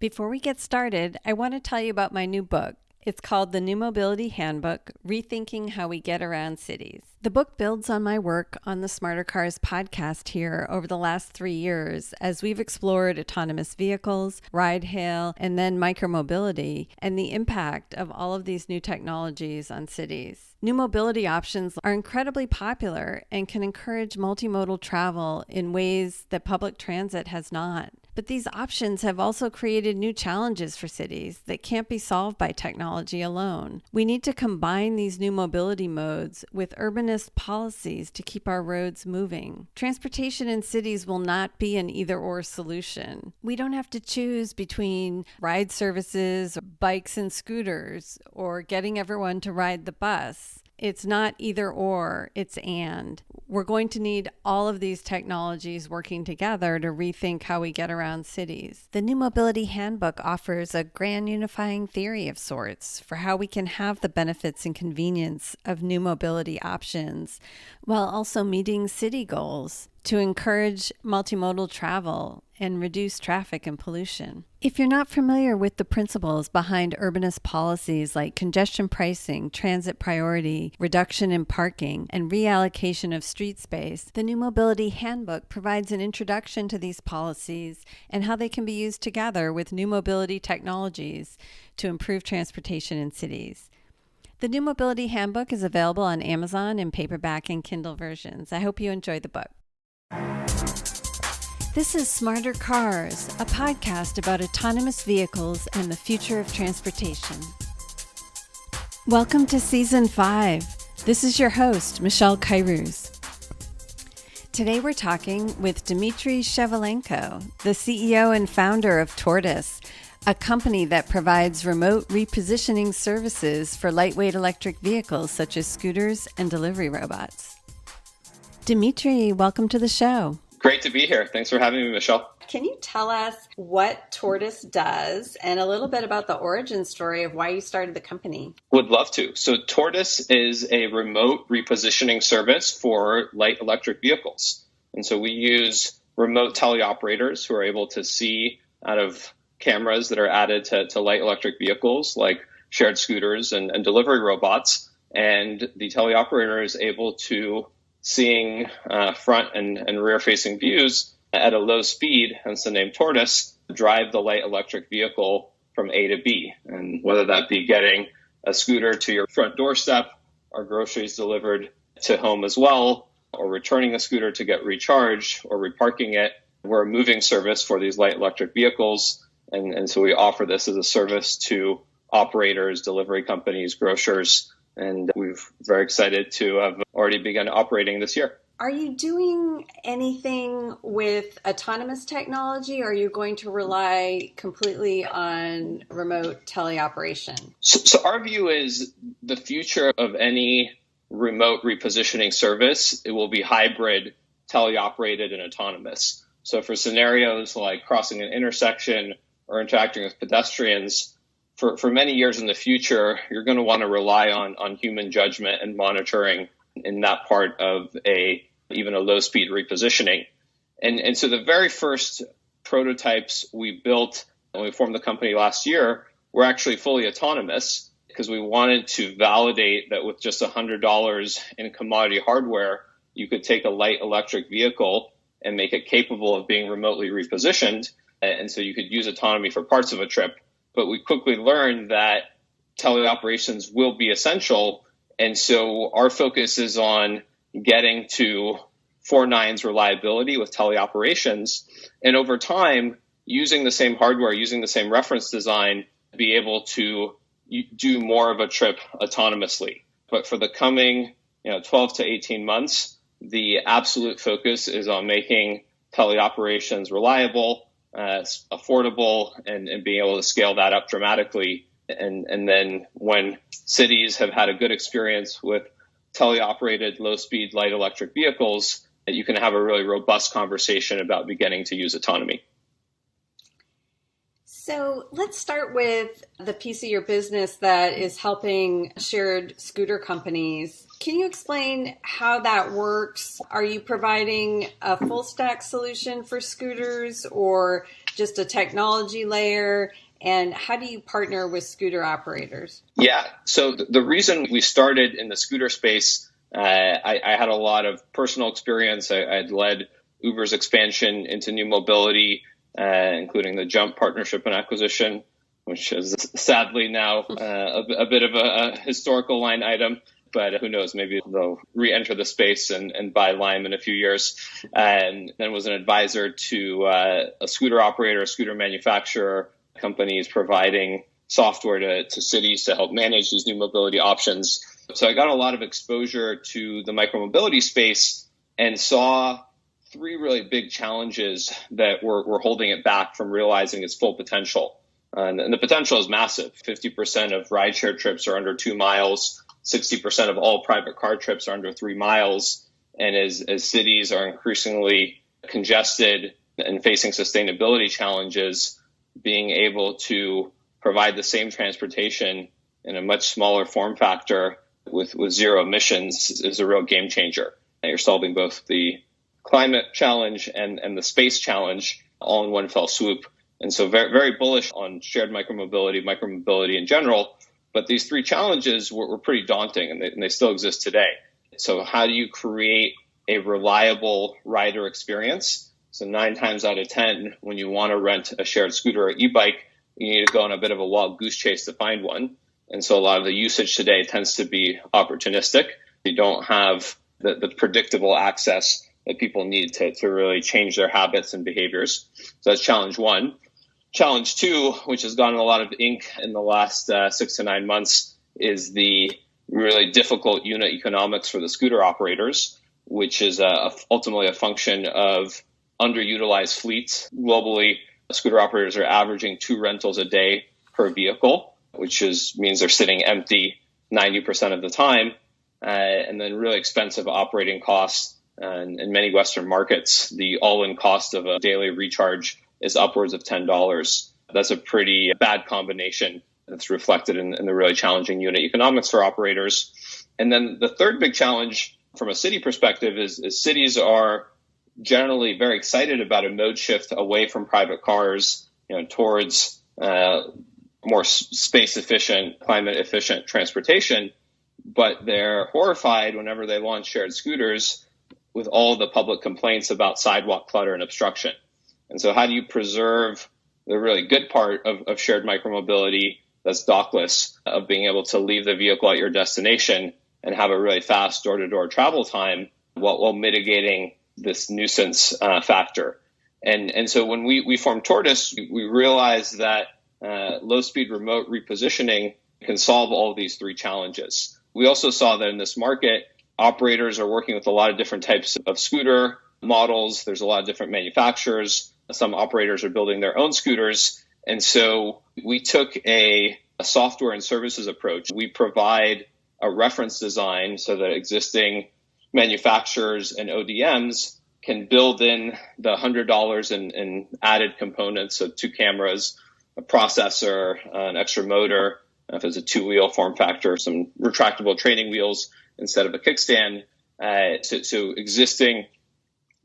Before we get started, I want to tell you about my new book. It's called The New Mobility Handbook, Rethinking How We Get Around Cities. The book builds on my work on the Smarter Cars podcast here over the last 3 years as we've explored autonomous vehicles, ride-hail, and then micromobility, and the impact of all of these new technologies on cities. New mobility options are incredibly popular and can encourage multimodal travel in ways that public transit has not. But these options have also created new challenges for cities that can't be solved by technology alone. We need to combine these new mobility modes with urbanist policies to keep our roads moving. Transportation in cities will not be an either-or solution. We don't have to choose between ride services, bikes and scooters, or getting everyone to ride the bus. It's not either or, it's and. We're going to need all of these technologies working together to rethink how we get around cities. The New Mobility Handbook offers a grand unifying theory of sorts for how we can have the benefits and convenience of new mobility options while also meeting city goals to encourage multimodal travel and reduce traffic and pollution. If you're not familiar with the principles behind urbanist policies like congestion pricing, transit priority, reduction in parking, and reallocation of street space, the New Mobility Handbook provides an introduction to these policies and how they can be used together with new mobility technologies to improve transportation in cities. The New Mobility Handbook is available on Amazon in paperback and Kindle versions. I hope you enjoy the book. This is Smarter Cars, a podcast about autonomous vehicles and the future of transportation. Welcome to Season 5. This is your host, Michelle Kairouz. Today we're talking with Dmitry Shevelenko, the CEO and founder of Tortoise, a company that provides remote repositioning services for lightweight electric vehicles such as scooters and delivery robots. Dmitry, welcome to the show. Great to be here. Thanks for having me, Michelle. Can you tell us what Tortoise does and a little bit about the origin story of why you started the company? Would love to. So Tortoise is a remote repositioning service for light electric vehicles. And so we use remote teleoperators who are able to see out of cameras that are added to light electric vehicles like shared scooters and delivery robots. And the teleoperator is able to seeing front and rear-facing views at a low speed, hence the name Tortoise, drive the light electric vehicle from A to B. And whether that be getting a scooter to your front doorstep, or groceries delivered to home as well, or returning a scooter to get recharged, or reparking it, we're a moving service for these light electric vehicles. And so we offer this as a service to operators, delivery companies, grocers, and we're very excited to have already begun operating this year. Are you doing anything with autonomous technology, or are you going to rely completely on remote teleoperation? So our view is the future of any remote repositioning service, it will be hybrid, teleoperated, and autonomous. So for scenarios like crossing an intersection or interacting with pedestrians, for many years in the future, you're going to want to rely on human judgment and monitoring in that part of even a low-speed repositioning. And so the very first prototypes we built when we formed the company last year were actually fully autonomous because we wanted to validate that with just $100 in commodity hardware, you could take a light electric vehicle and make it capable of being remotely repositioned. And so you could use autonomy for parts of a trip. But we quickly learned that teleoperations will be essential. And so our focus is on getting to 4 nines reliability with teleoperations. And over time, using the same hardware, using the same reference design, be able to do more of a trip autonomously. But for the coming 12 to 18 months, the absolute focus is on making teleoperations reliable, affordable, and being able to scale that up dramatically. And then when cities have had a good experience with teleoperated low-speed light electric vehicles, you can have a really robust conversation about beginning to use autonomy. So let's start with the piece of your business that is helping shared scooter companies. Can you explain how that works? Are you providing a full stack solution for scooters, or just a technology layer? And how do you partner with scooter operators? Yeah. So the reason we started in the scooter space, I had a lot of personal experience. I had led Uber's expansion into new mobility, including the Jump partnership and acquisition, which is sadly now a bit of a historical line item. But who knows, maybe they'll re-enter the space and buy Lime in a few years. And then was an advisor to a scooter operator, a scooter manufacturer, companies providing software to cities to help manage these new mobility options. So I got a lot of exposure to the micromobility space and saw three really big challenges that were holding it back from realizing its full potential. And the potential is massive. 50% of rideshare trips are under 2 miles. 60% of all private car trips are under 3 miles. And as cities are increasingly congested and facing sustainability challenges, being able to provide the same transportation in a much smaller form factor with zero emissions is a real game changer. And you're solving both the climate challenge and the space challenge all in one fell swoop. And so very, very bullish on shared micromobility in general. But these three challenges were pretty daunting, and they still exist today. So how do you create a reliable rider experience? So 9 times out of 10, when you want to rent a shared scooter or e-bike, you need to go on a bit of a wild goose chase to find one. And so a lot of the usage today tends to be opportunistic. You don't have the predictable access that people need to really change their habits and behaviors. So that's challenge one. Challenge two, which has gotten a lot of ink in the last 6 to 9 months, is the really difficult unit economics for the scooter operators, which is ultimately a function of underutilized fleets. Globally, scooter operators are averaging 2 rentals a day per vehicle, which means they're sitting empty 90% of the time, and then really expensive operating costs. And in many Western markets, the all-in cost of a daily recharge is upwards of $10. That's a pretty bad combination that's reflected in the really challenging unit economics for operators. And then the third big challenge from a city perspective is cities are generally very excited about a mode shift away from private cars, towards more space efficient, climate efficient transportation. But they're horrified whenever they launch shared scooters with all the public complaints about sidewalk clutter and obstruction. And so how do you preserve the really good part of shared micromobility that's dockless, of being able to leave the vehicle at your destination and have a really fast door-to-door travel time while mitigating this nuisance factor? And so when we formed Tortoise, we realized that low-speed remote repositioning can solve all of these three challenges. We also saw that in this market, operators are working with a lot of different types of scooter models. There's a lot of different manufacturers. Some operators are building their own scooters. And so we took a software and services approach. We provide a reference design so that existing manufacturers and ODMs can build in the $100 in added components, so 2 cameras, a processor, an extra motor, if it's a 2-wheel form factor, some retractable training wheels instead of a kickstand. So existing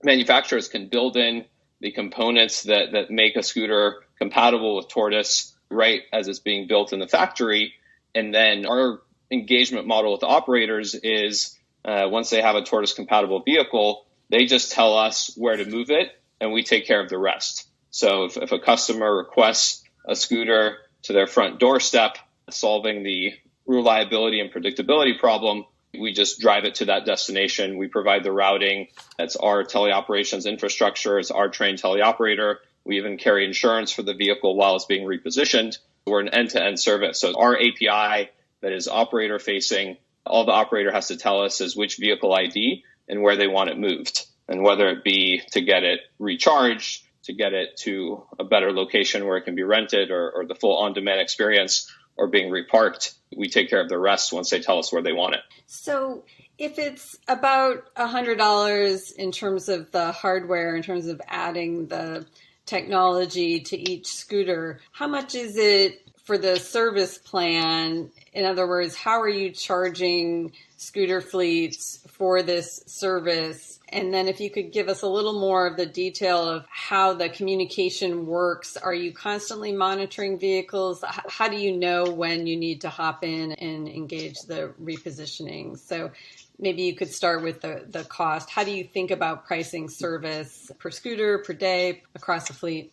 manufacturers can build in the components that make a scooter compatible with Tortoise right as it's being built in the factory. And then our engagement model with the operators is once they have a Tortoise compatible vehicle, they just tell us where to move it and we take care of the rest. So if a customer requests a scooter to their front doorstep, solving the reliability and predictability problem, we just drive it to that destination. We provide the routing. That's our teleoperations infrastructure. It's our trained teleoperator. We even carry insurance for the vehicle while it's being repositioned. We're an end-to-end service. So our API that is operator facing, all the operator has to tell us is which vehicle ID and where they want it moved. And whether it be to get it recharged, to get it to a better location where it can be rented or the full on-demand experience, or being reparked, we take care of the rest once they tell us where they want it. So if it's about $100 in terms of the hardware, in terms of adding the technology to each scooter, how much is it for the service plan? In other words, how are you charging scooter fleets for this service. And then if you could give us a little more of the detail of how the communication works. Are you constantly monitoring vehicles? How do you know when you need to hop in and engage the repositioning? So maybe you could start with the cost. How do you think about pricing service per scooter, per day, across the fleet?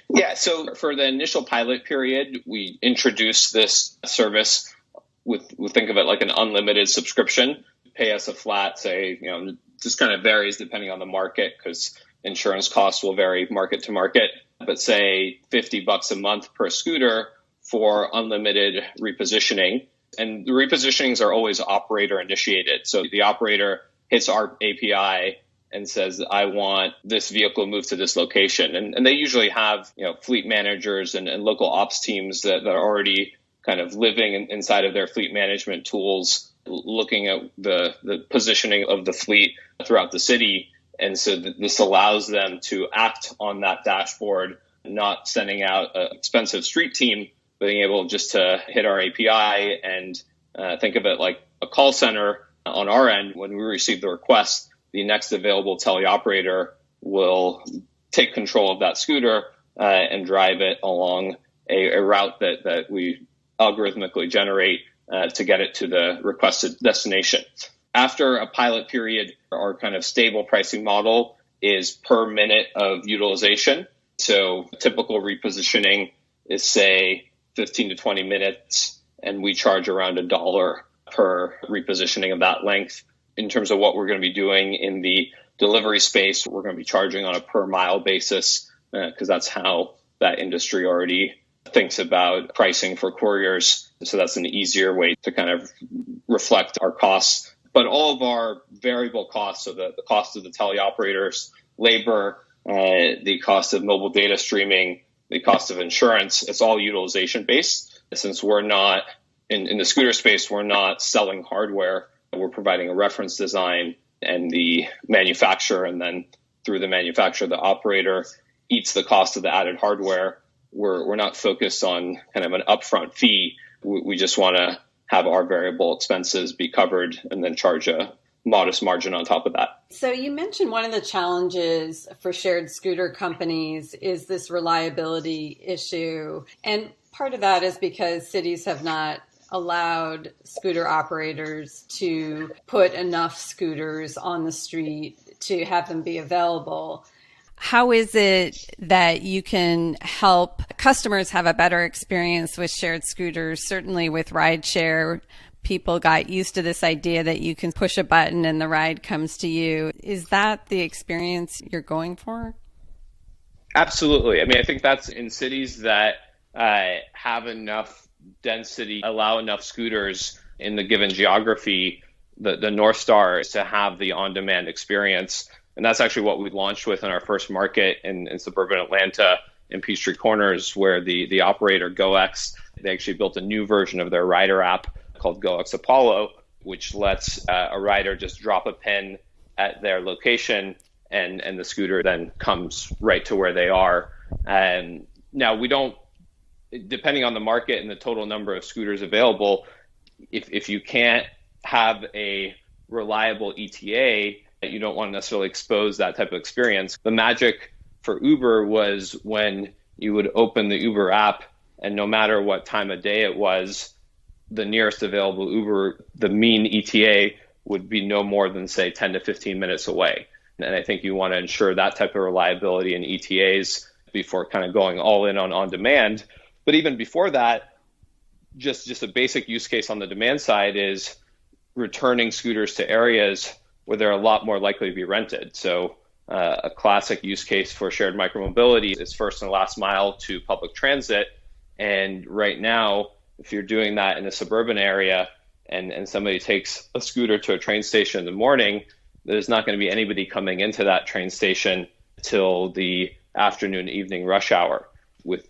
Yeah, so for the initial pilot period, we introduced this service we think of it like an unlimited subscription. Pay us a flat, say, just kind of varies depending on the market because insurance costs will vary market to market, but say $50 a month per scooter for unlimited repositioning. And the repositionings are always operator initiated. So the operator hits our API and says, I want this vehicle moved to this location. And they usually have, fleet managers and local ops teams that are already kind of living inside of their fleet management tools, looking at the positioning of the fleet throughout the city. And so this allows them to act on that dashboard, not sending out an expensive street team, but being able just to hit our API and think of it like a call center on our end. When we receive the request, the next available teleoperator will take control of that scooter and drive it along a route that we algorithmically generate to get it to the requested destination. After a pilot period, our kind of stable pricing model is per minute of utilization. So typical repositioning is, say, 15 to 20 minutes, and we charge around $1 per repositioning of that length. In terms of what we're going to be doing in the delivery space, we're going to be charging on a per mile basis because that's how that industry already thinks about pricing for couriers. So that's an easier way to kind of reflect our costs. But all of our variable costs, so the cost of the teleoperators, labor, the cost of mobile data streaming, the cost of insurance, it's all utilization based. Since we're not, in the scooter space, we're not selling hardware. We're providing a reference design, and the manufacturer, and then through the manufacturer, the operator eats the cost of the added hardware. We're not focused on kind of an upfront fee. We just want to have our variable expenses be covered and then charge a modest margin on top of that. So you mentioned one of the challenges for shared scooter companies is this reliability issue. And part of that is because cities have not allowed scooter operators to put enough scooters on the street to have them be available. How is it that you can help customers have a better experience with shared scooters? Certainly with rideshare, people got used to this idea that you can push a button and the ride comes to you. Is that the experience you're going for? Absolutely. I mean, I think that's in cities that have enough density, allow enough scooters in the given geography. The North Star is to have the on-demand experience. And that's actually what we launched with in our first market in suburban Atlanta in Peachtree Corners, where the operator GoX, they actually built a new version of their rider app called GoX Apollo, which lets a rider just drop a pin at their location and the scooter then comes right to where they are. And now we don't, depending on the market and the total number of scooters available, if you can't have a reliable ETA, you don't want to necessarily expose that type of experience. The magic for Uber was when you would open the Uber app, and no matter what time of day it was, the nearest available Uber, the mean ETA would be no more than, say, 10 to 15 minutes away. And I think you want to ensure that type of reliability in ETAs before kind of going all in on demand. But even before that, just a basic use case on the demand side is returning scooters to areas where they're a lot more likely to be rented. So a classic use case for shared micromobility is first and last mile to public transit. And right now, if you're doing that in a suburban area and somebody takes a scooter to a train station in the morning, there's not going to be anybody coming into that train station till the afternoon, evening rush hour. With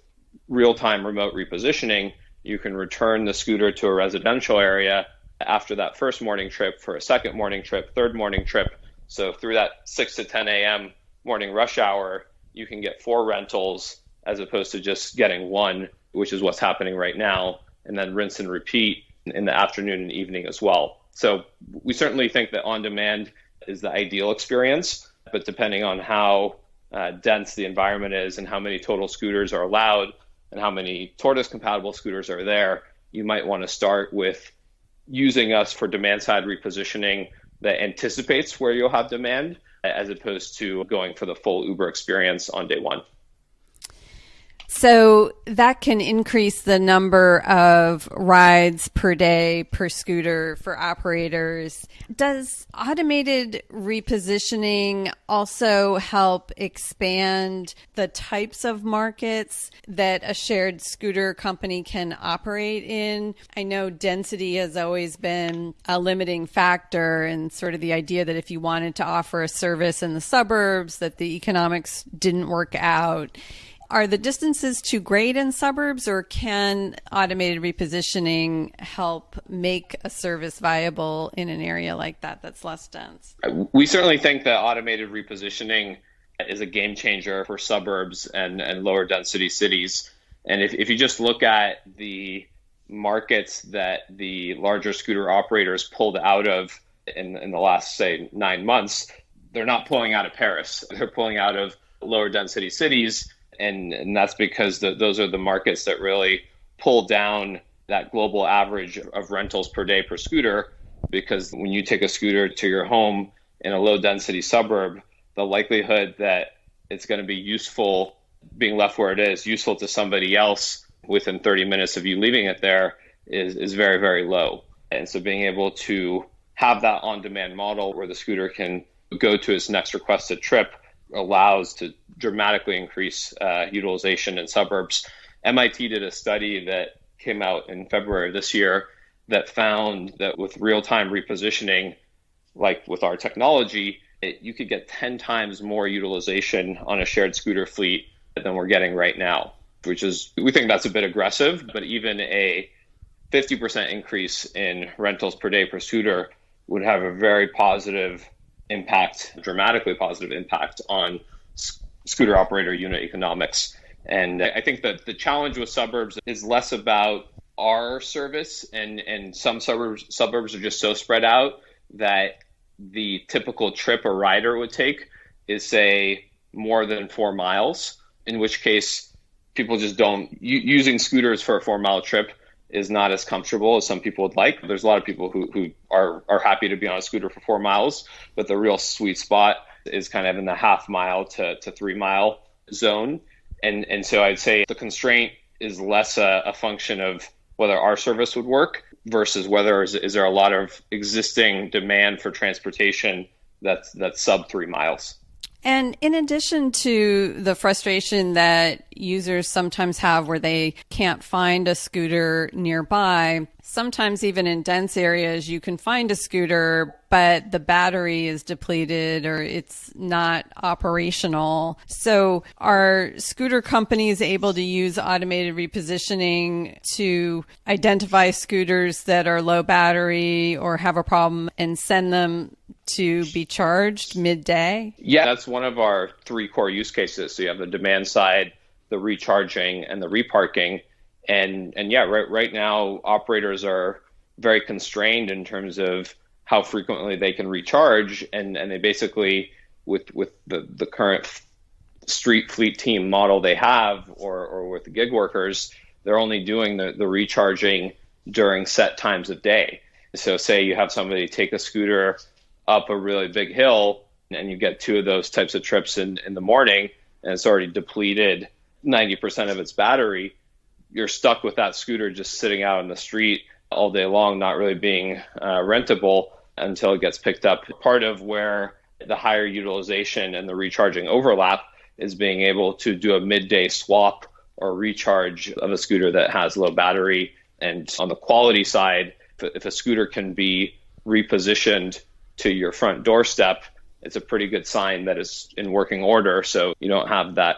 real-time remote repositioning, you can return the scooter to a residential area after that first morning trip for a second morning trip, third morning trip. So through that 6 to 10 a.m. morning rush hour, you can get 4 rentals as opposed to just getting one, which is what's happening right now, and then rinse and repeat in the afternoon and evening as well. So we certainly think that on-demand is the ideal experience, but depending on how dense the environment is and how many total scooters are allowed and how many Tortoise compatible scooters are there, you might want to start with using us for demand side repositioning that anticipates where you'll have demand, as opposed to going for the full Uber experience on day one. So that can increase the number of rides per day per scooter for operators. Does automated repositioning also help expand the types of markets that a shared scooter company can operate in? I know density has always been a limiting factor, and sort of the idea that if you wanted to offer a service in the suburbs, that the economics didn't work out. Are the distances too great in suburbs, or can automated repositioning help make a service viable in an area like that that's less dense? We certainly think that automated repositioning is a game changer for suburbs and lower density cities. And if you just look at the markets that the larger scooter operators pulled out of in the last, say, 9 months, they're not pulling out of Paris. They're pulling out of lower density cities. And that's because those are the markets that really pull down that global average of rentals per day per scooter. Because when you take a scooter to your home in a low density suburb, the likelihood that it's going to be useful being left where it is, useful to somebody else within 30 minutes of you leaving it there is very, very low. And so being able to have that on-demand model where the scooter can go to its next requested trip allows to dramatically increase utilization in suburbs. MIT did a study that came out in February of this year that found that with real-time repositioning, like with our technology, you could get 10 times more utilization on a shared scooter fleet than we're getting right now, which is, we think that's a bit aggressive, but even a 50% increase in rentals per day per scooter would have a very positive impact, dramatically positive impact on scooter operator unit economics. And I think that the challenge with suburbs is less about our service, and some suburbs are just so spread out that the typical trip a rider would take is, say, more than 4 miles, in which case people just don't, using scooters for a 4-mile trip is not as comfortable as some people would like. There's a lot of people who are happy to be on a scooter for 4 miles, but the real sweet spot is kind of in the half-mile to 3-mile zone. And so I'd say the constraint is less a function of whether our service would work versus whether is there a lot of existing demand for transportation that's sub 3 miles. And in addition to the frustration that users sometimes have where they can't find a scooter nearby, sometimes even in dense areas, you can find a scooter, but the battery is depleted or it's not operational. So are scooter companies able to use automated repositioning to identify scooters that are low battery or have a problem and send them to be charged midday? Yeah, that's one of our 3 core use cases. So you have the demand side, the recharging, and the reparking. And yeah, right now operators are very constrained in terms of how frequently they can recharge, and they basically, with the current street fleet team model they have, or with the gig workers, they're only doing the recharging during set times of day. So say you have somebody take a scooter up a really big hill and you get 2 of those types of trips in the morning and it's already depleted 90% of its battery, you're stuck with that scooter just sitting out in the street all day long, not really being rentable until it gets picked up. Part of where the higher utilization and the recharging overlap is being able to do a midday swap or recharge of a scooter that has low battery. And on the quality side, if a scooter can be repositioned to your front doorstep, it's a pretty good sign that it's in working order. So you don't have that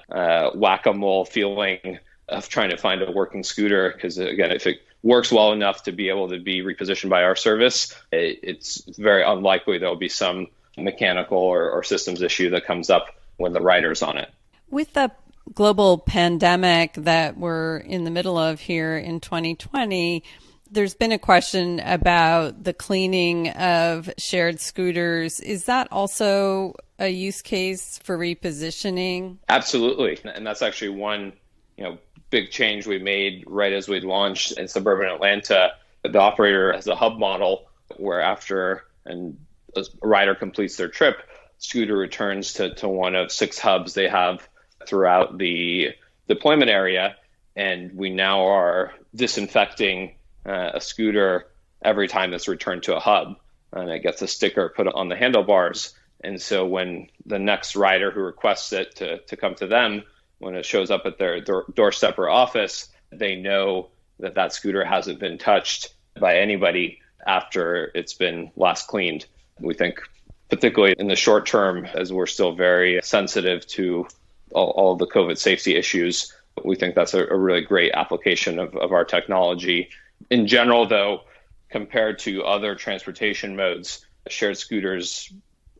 whack-a-mole feeling of trying to find a working scooter. Because again, if it works well enough to be able to be repositioned by our service, it's very unlikely there'll be some mechanical or systems issue that comes up when the rider's on it. With the global pandemic that we're in the middle of here in 2020, There's been a question about the cleaning of shared scooters. Is that also a use case for repositioning? Absolutely. And that's actually one, big change we made right as we launched in suburban Atlanta. The operator has a hub model where after a rider completes their trip, scooter returns to one of 6 hubs they have throughout the deployment area. And we now are disinfecting a scooter every time it's returned to a hub, and it gets a sticker put on the handlebars. And so when the next rider who requests it to come to them, when it shows up at their doorstep or office, they know that scooter hasn't been touched by anybody after it's been last cleaned. We think, particularly in the short term, as we're still very sensitive to all of the COVID safety issues, we think that's a really great application of our technology. In general, though, compared to other transportation modes, shared scooters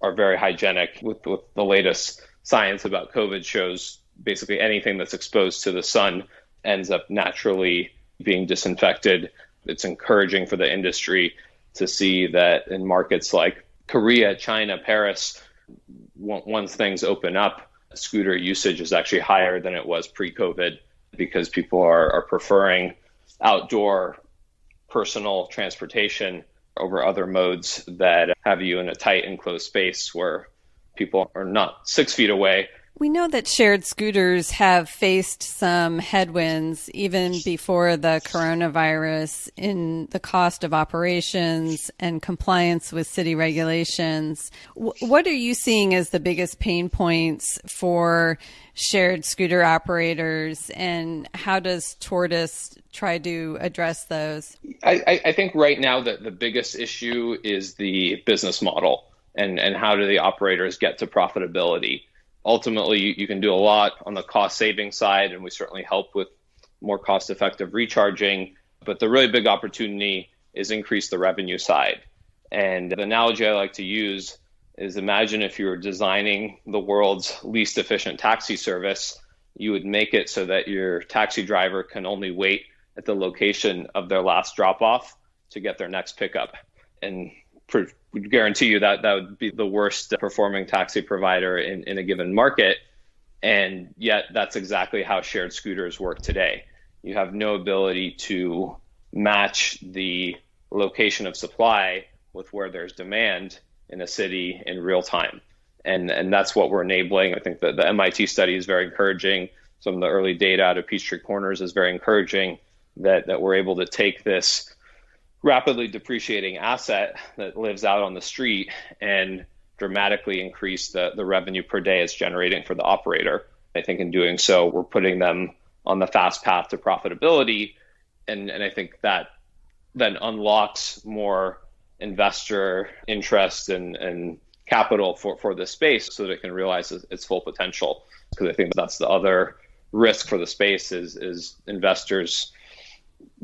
are very hygienic. With the latest science about COVID shows basically anything that's exposed to the sun ends up naturally being disinfected. It's encouraging for the industry to see that in markets like Korea, China, Paris, once things open up, scooter usage is actually higher than it was pre-COVID because people are preferring outdoor personal transportation over other modes that have you in a tight enclosed space where people are not 6 feet away. We know that shared scooters have faced some headwinds even before the coronavirus in the cost of operations and compliance with city regulations. What are you seeing as the biggest pain points for shared scooter operators, and how does Tortoise try to address those? I think right now that the biggest issue is the business model and how do the operators get to profitability. Ultimately, you can do a lot on the cost saving side, and we certainly help with more cost effective recharging. But the really big opportunity is increase the revenue side. And the analogy I like to use is imagine if you were designing the world's least efficient taxi service, you would make it so that your taxi driver can only wait at the location of their last drop off to get their next pickup. And would guarantee you that would be the worst performing taxi provider in a given market. And yet that's exactly how shared scooters work today. You have no ability to match the location of supply with where there's demand in a city in real time. And that's what we're enabling. I think that the MIT study is very encouraging. Some of the early data out of Peachtree Corners is very encouraging that we're able to take this rapidly depreciating asset that lives out on the street and dramatically increase the revenue per day it's generating for the operator. I think in doing so, we're putting them on the fast path to profitability. And I think that then unlocks more investor interest and capital for the space so that it can realize its full potential. Because I think that's the other risk for the space is investors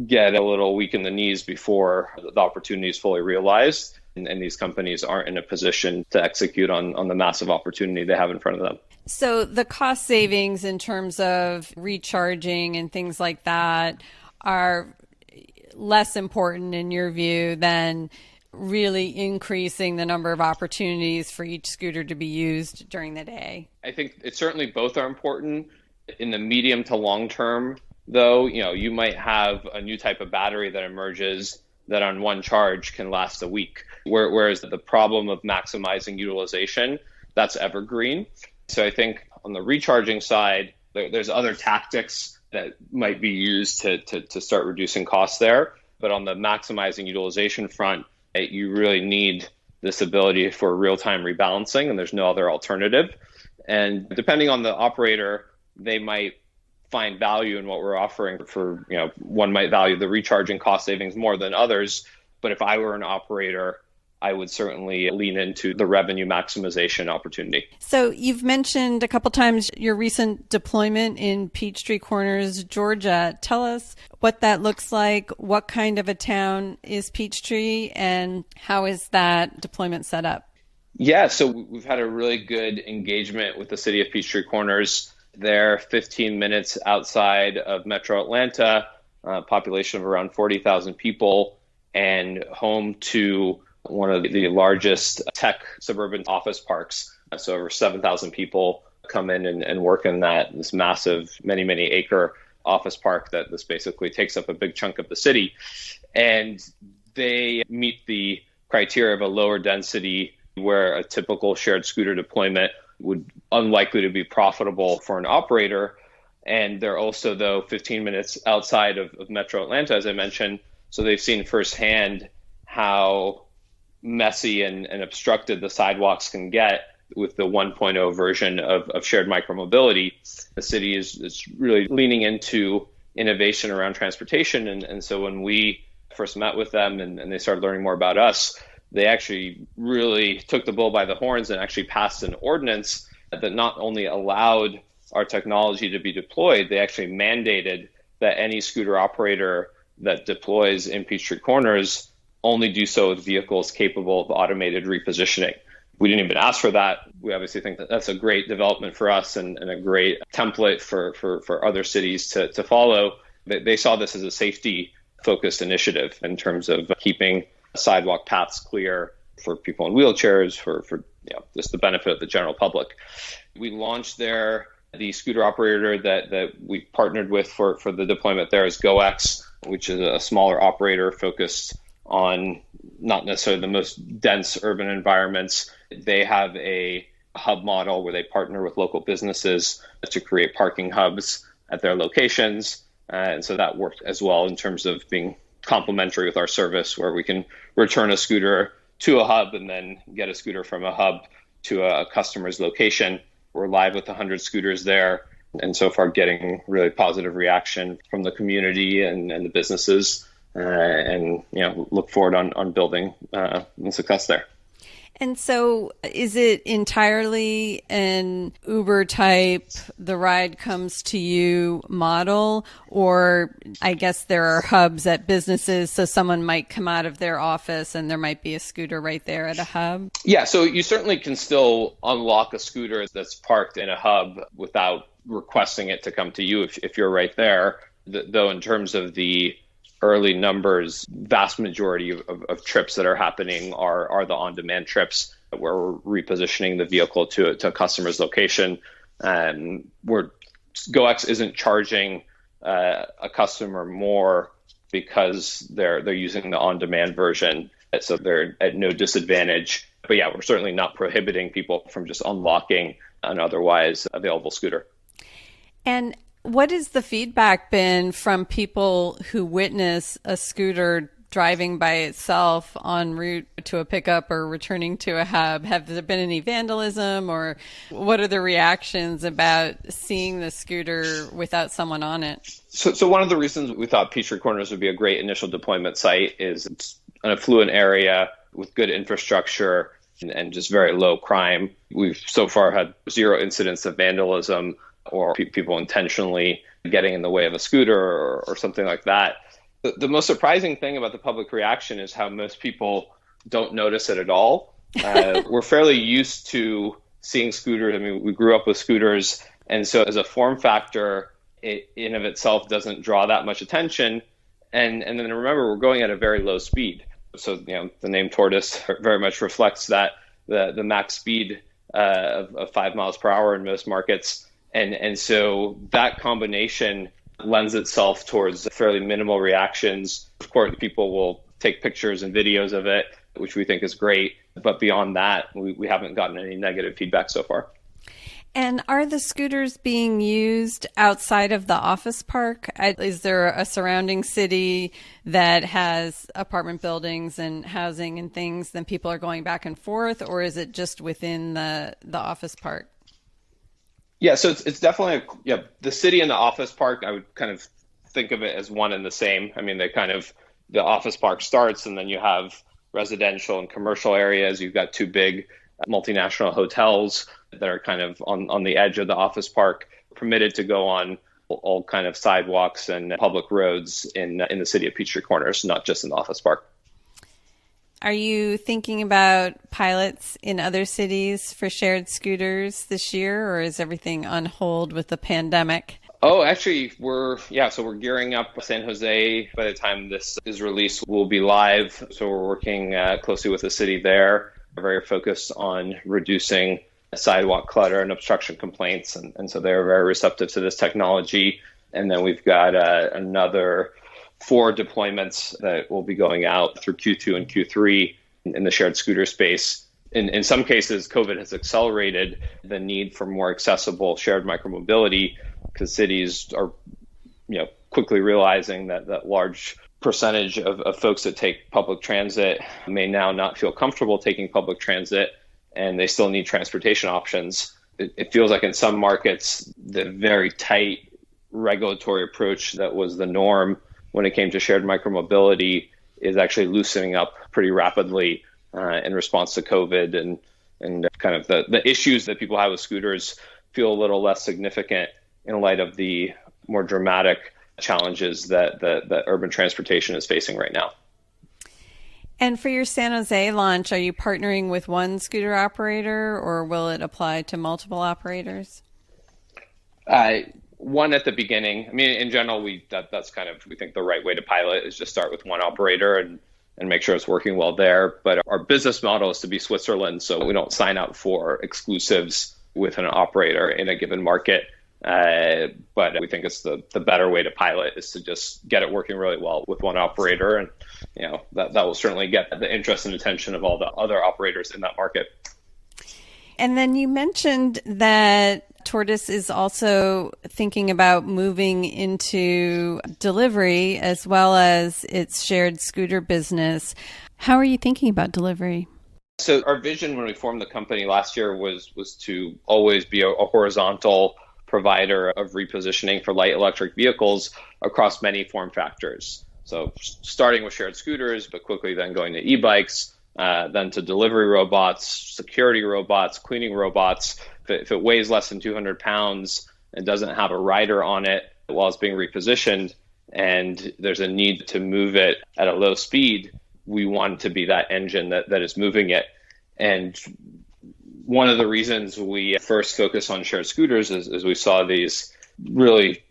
get a little weak in the knees before the opportunity is fully realized. And these companies aren't in a position to execute on the massive opportunity they have in front of them. So the cost savings in terms of recharging and things like that are less important in your view than really increasing the number of opportunities for each scooter to be used during the day? I think it's certainly both are important. In the medium to long term, though, you might have a new type of battery that emerges that on one charge can last a week, whereas the problem of maximizing utilization, that's evergreen. So I think on the recharging side, there's other tactics that might be used to start reducing costs there. But on the maximizing utilization front, you really need this ability for real-time rebalancing, and there's no other alternative. And depending on the operator, they might find value in what we're offering for, one might value the recharging cost savings more than others. But if I were an operator, I would certainly lean into the revenue maximization opportunity. So you've mentioned a couple times your recent deployment in Peachtree Corners, Georgia. Tell us what that looks like. What kind of a town is Peachtree, and how is that deployment set up? Yeah, so we've had a really good engagement with the city of Peachtree Corners. They're 15 minutes outside of Metro Atlanta, population of around 40,000 people, and home to one of the largest tech suburban office parks. So over 7,000 people come in and work in this massive, many acre office park that this basically takes up a big chunk of the city. And they meet the criteria of a lower density where a typical shared scooter deployment would unlikely to be profitable for an operator. And they're also, though, 15 minutes outside of Metro Atlanta, as I mentioned. So they've seen firsthand how messy and obstructed the sidewalks can get with the 1.0 version of shared micromobility. The city is really leaning into innovation around transportation. And so when we first met with them and they started learning more about us, they actually really took the bull by the horns and actually passed an ordinance that not only allowed our technology to be deployed, they actually mandated that any scooter operator that deploys in Peachtree Corners only do so with vehicles capable of automated repositioning. We didn't even ask for that. We obviously think that that's a great development for us and a great template for other cities to follow. They saw this as a safety-focused initiative in terms of keeping sidewalk paths clear for people in wheelchairs, for just the benefit of the general public. We launched there. The scooter operator that we partnered with for the deployment there is GoX, which is a smaller operator focused on not necessarily the most dense urban environments. They have a hub model where they partner with local businesses to create parking hubs at their locations. And so that worked as well in terms of being complementary with our service, where we can return a scooter to a hub and then get a scooter from a hub to a customer's location. We're live with 100 scooters there, and so far getting really positive reaction from the community and the businesses, and look forward on building success there. And so is it entirely an Uber type, the ride comes to you model, or I guess there are hubs at businesses, so someone might come out of their office and there might be a scooter right there at a hub? Yeah, so you certainly can still unlock a scooter that's parked in a hub without requesting it to come to you if you're right there. Though in terms of the early numbers, vast majority of trips that are happening are the on-demand trips where we're repositioning the vehicle to a customer's location. Where GoX isn't charging a customer more because they're using the on-demand version, so they're at no disadvantage. But yeah, we're certainly not prohibiting people from just unlocking an otherwise available scooter. And what has the feedback been from people who witness a scooter driving by itself en route to a pickup or returning to a hub? Have there been any vandalism, or what are the reactions about seeing the scooter without someone on it? So one of the reasons we thought Peachtree Corners would be a great initial deployment site is it's an affluent area with good infrastructure and just very low crime. We've so far had 0 incidents of vandalism or people intentionally getting in the way of a scooter or something like that. The most surprising thing about the public reaction is how most people don't notice it at all. We're fairly used to seeing scooters. I mean, we grew up with scooters. And so as a form factor, it in of itself doesn't draw that much attention. And then remember, we're going at a very low speed. So, the name Tortoise very much reflects that, the max speed of 5 miles per hour in most markets. And so that combination lends itself towards fairly minimal reactions. Of course, people will take pictures and videos of it, which we think is great. But beyond that, we haven't gotten any negative feedback so far. And are the scooters being used outside of the office park? Is there a surrounding city that has apartment buildings and housing and things, then people are going back and forth, or is it just within the office park? Yeah, so it's definitely the city and the office park. I would kind of think of it as one and the same. I mean, the office park starts, and then you have residential and commercial areas. You've got 2 big multinational hotels that are kind of on the edge of the office park, permitted to go on all kind of sidewalks and public roads in the city of Peachtree Corners, not just in the office park. Are you thinking about pilots in other cities for shared scooters this year, or is everything on hold with the pandemic? Oh, actually, so we're gearing up. San Jose, by the time this is released, will be live. So we're working closely with the city there. We're very focused on reducing sidewalk clutter and obstruction complaints. And so they're very receptive to this technology. And then we've got another 4 deployments that will be going out through Q2 and Q3 in the shared scooter space. In some cases, COVID has accelerated the need for more accessible shared micromobility because cities are, quickly realizing that large percentage of folks that take public transit may now not feel comfortable taking public transit, and they still need transportation options. It feels like in some markets, the very tight regulatory approach that was the norm when it came to shared micromobility is actually loosening up pretty rapidly in response to COVID, and kind of the issues that people have with scooters feel a little less significant in light of the more dramatic challenges that urban transportation is facing right now. And for your San Jose launch, are you partnering with one scooter operator, or will it apply to multiple operators? One at the beginning. I mean, in general, that's kind of, we think the right way to pilot is just start with one operator and make sure it's working well there. But our business model is to be Switzerland, so we don't sign up for exclusives with an operator in a given market. But we think it's the better way to pilot is to just get it working really well with one operator. And, that will certainly get the interest and attention of all the other operators in that market. And then you mentioned that Tortoise is also thinking about moving into delivery as well as its shared scooter business. How are you thinking about delivery? So our vision when we formed the company last year was to always be a horizontal provider of repositioning for light electric vehicles across many form factors. So starting with shared scooters, but quickly then going to e-bikes, then to delivery robots, security robots, cleaning robots. If it weighs less than 200 pounds and doesn't have a rider on it while it's being repositioned, and there's a need to move it at a low speed, we want to be that engine that is moving it. And one of the reasons we first focused on shared scooters is we saw these really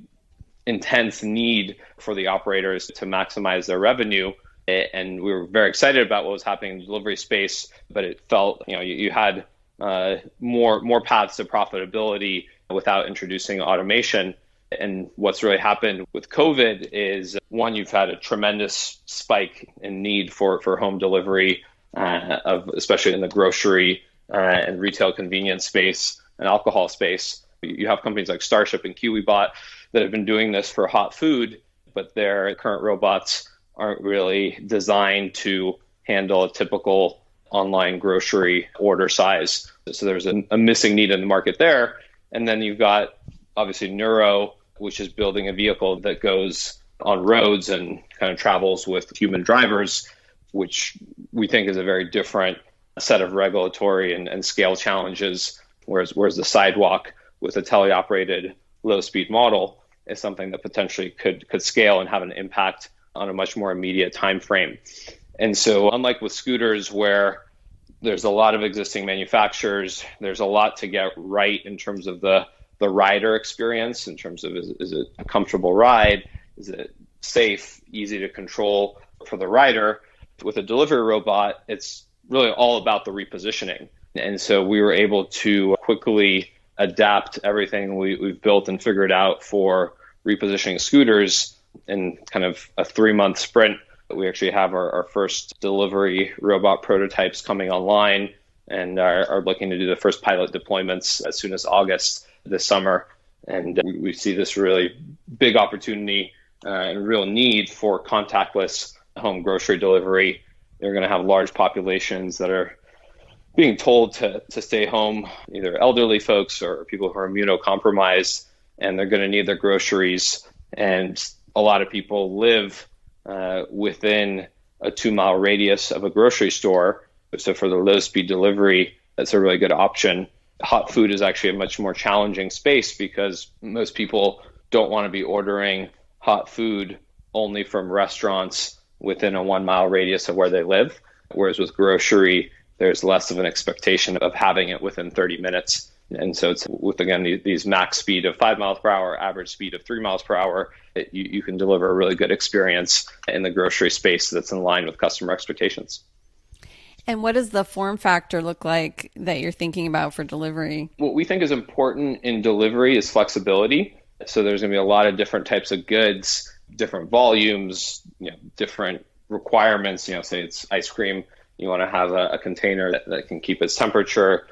intense need for the operators to maximize their revenue. And we were very excited about what was happening in the delivery space, but it felt, you had more paths to profitability without introducing automation. And what's really happened with COVID is, one, you've had a tremendous spike in need for home delivery, especially in the grocery and retail convenience space and alcohol space. You have companies like Starship and KiwiBot that have been doing this for hot food, but their current robots aren't really designed to handle a typical online grocery order size. So there's a missing need in the market there. And then you've got, obviously, Neuro, which is building a vehicle that goes on roads and kind of travels with human drivers, which we think is a very different set of regulatory and scale challenges, whereas the sidewalk with a teleoperated low-speed model is something that potentially could scale and have an impact on a much more immediate time frame. And so unlike with scooters, where there's a lot of existing manufacturers, there's a lot to get right in terms of the rider experience, in terms of is it a comfortable ride? Is it safe, easy to control for the rider? With a delivery robot, it's really all about the repositioning. And so we were able to quickly adapt everything we've built and figured out for repositioning scooters in kind of a 3-month sprint. We actually have our first delivery robot prototypes coming online and are looking to do the first pilot deployments as soon as August this summer. And we see this really big opportunity and real need for contactless home grocery delivery. They're going to have large populations that are being told to stay home, either elderly folks or people who are immunocompromised, and they're going to need their groceries. And a lot of people live within a 2-mile radius of a grocery store. So for the low-speed delivery, that's a really good option. Hot food is actually a much more challenging space because most people don't want to be ordering hot food only from restaurants within a 1-mile radius of where they live. Whereas with grocery, there's less of an expectation of having it within 30 minutes. And so it's with, again, these max speed of 5 miles per hour, average speed of 3 miles per hour, you can deliver a really good experience in the grocery space that's in line with customer expectations. And what does the form factor look like that you're thinking about for delivery? What we think is important in delivery is flexibility. So there's going to be a lot of different types of goods, different volumes, different requirements. Say it's ice cream, you want to have a container that can keep its temperature.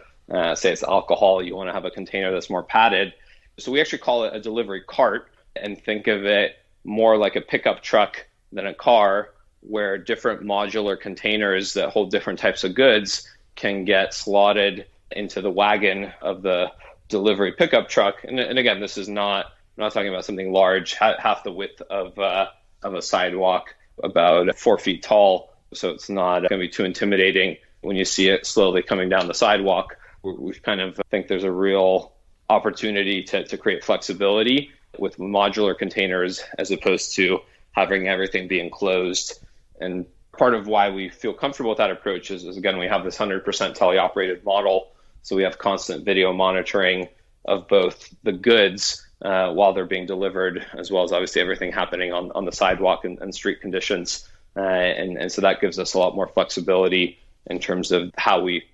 Say it's alcohol, you want to have a container that's more padded. So we actually call it a delivery cart and think of it more like a pickup truck than a car, where different modular containers that hold different types of goods can get slotted into the wagon of the delivery pickup truck. And again, this is not talking about something large, half the width of a sidewalk, about 4 feet tall. So it's not going to be too intimidating when you see it slowly coming down the sidewalk. We kind of think there's a real opportunity to create flexibility with modular containers as opposed to having everything be enclosed. And part of why we feel comfortable with that approach is again, we have this 100% teleoperated model. So we have constant video monitoring of both the goods while they're being delivered, as well as obviously everything happening on the sidewalk and street conditions. And so that gives us a lot more flexibility in terms of how we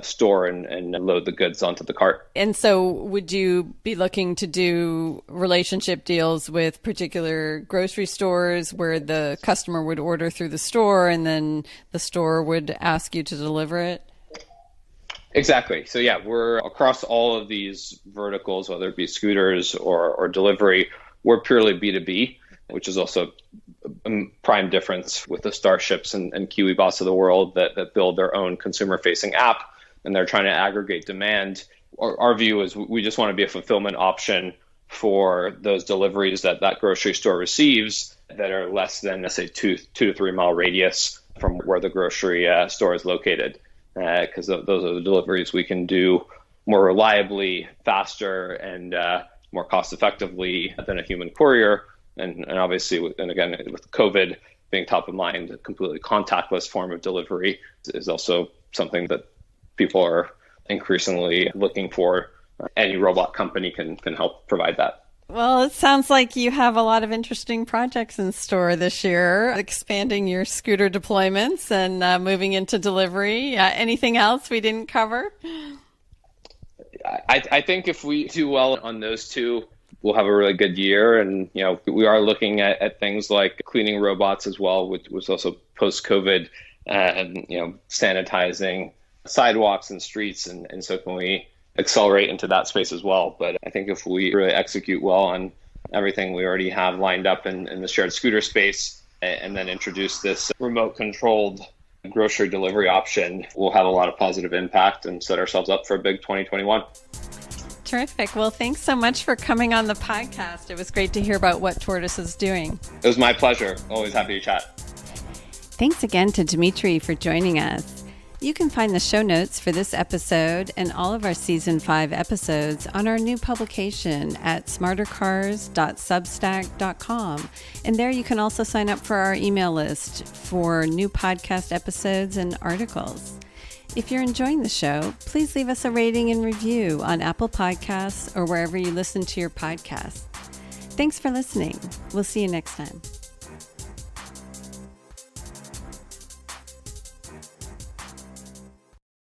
store and load the goods onto the cart. And so would you be looking to do relationship deals with particular grocery stores where the customer would order through the store and then the store would ask you to deliver it? Exactly. So yeah, we're across all of these verticals, whether it be scooters or delivery, we're purely B2B, which is also a prime difference with the Starships and KiwiBots of the world that build their own consumer-facing app, and they're trying to aggregate demand. Our view is we just want to be a fulfillment option for those deliveries that grocery store receives that are less than, let's say, 2 to 3 mile radius from where the grocery store is located. Because those are the deliveries we can do more reliably, faster, and more cost effectively than a human courier. And obviously, and again, with COVID being top of mind, a completely contactless form of delivery is also something that people are increasingly looking for. Any robot company can help provide that. Well, it sounds like you have a lot of interesting projects in store this year, expanding your scooter deployments and moving into delivery. Anything else we didn't cover? I think if we do well on those two, we'll have a really good year. And, we are looking at things like cleaning robots as well, which was also post-COVID, and, sanitizing sidewalks and streets. And so can we accelerate into that space as well. But I think if we really execute well on everything we already have lined up in the shared scooter space, and then introduce this remote controlled grocery delivery option, we'll have a lot of positive impact and set ourselves up for a big 2021. Terrific. Well, thanks so much for coming on the podcast. It was great to hear about what Tortoise is doing. It was my pleasure. Always happy to chat. Thanks again to Dmitry for joining us. You can find the show notes for this episode and all of our Season 5 episodes on our new publication at smartercars.substack.com. And there you can also sign up for our email list for new podcast episodes and articles. If you're enjoying the show, please leave us a rating and review on Apple Podcasts or wherever you listen to your podcasts. Thanks for listening. We'll see you next time.